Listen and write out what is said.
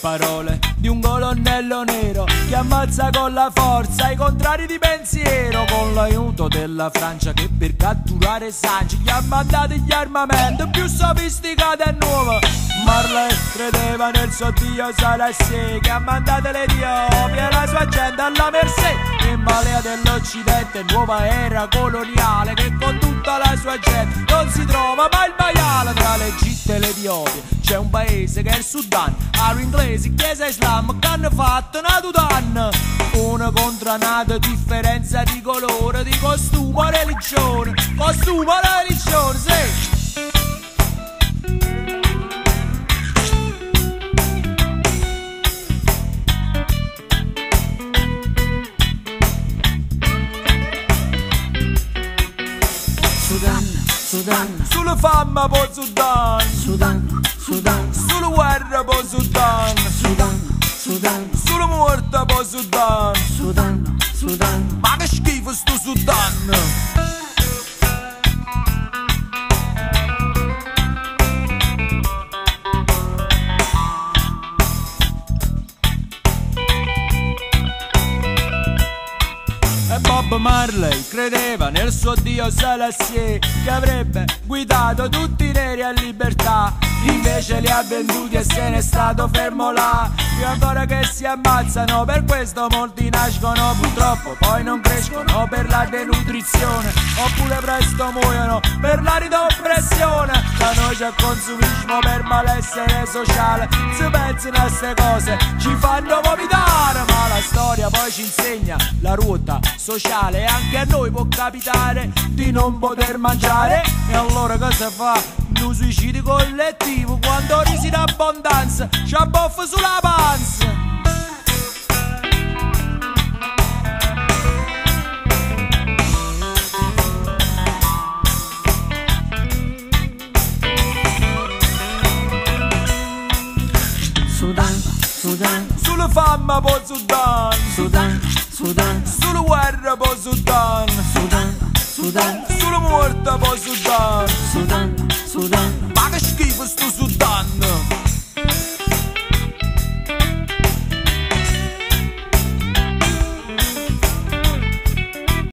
parole di un colonnello nero che ammazza con la forza i contrari di pensiero, con l'aiuto della Francia che per catturare Sanci gli ha mandato gli armamenti più sofisticati e nuovi. Marley credeva nel suo dio Selassie che ha mandato l'Etiopia e la sua gente alla mercé. In Malea dell'Occidente, nuova era coloniale che con tutta la sua gente non si trova mai il maiale. Tra l'Egitto e l'Etiopia c'è un paese che è il Sudan, aro inglesi, chiesa islam che hanno fatto una tutan. Una contro un'altra differenza di colore, di costume e religione, costume e religione, sì. Sudan, Sulla fama po' Sudan, Sudan, Sudan, sulla guerra po' Sudan, Sudan, Sudan, sulla morte po' Sudan. Sudan, Sudan. Ma che schifo sto Sudan! E Bob Marley credeva nel suo dio Selassie che avrebbe guidato tutti i neri a libertà. Invece li ha venduti e se n'è stato fermo là. Più ancora che si ammazzano, per questo molti nascono purtroppo poi non crescono per la denutrizione, oppure presto muoiono per l'arida oppressione. Da noi c'è consumismo per malessere sociale, se pensano a ste cose ci fanno vomitare. Ma la storia poi ci insegna la ruota sociale e anche a noi può capitare di non poter mangiare. E allora cosa fa? Un suicidio collettivo quando risi in abbondanza c'ha boff sulla panza. Sudan, Sudan, Sulla fama po' Sudan, Sudan, Sudan, sulla guerra po' Sudan, Sudan, Sudan, sulla morte po' Sudan. Sudan, Sudan. Ma che schifo sto Sudan!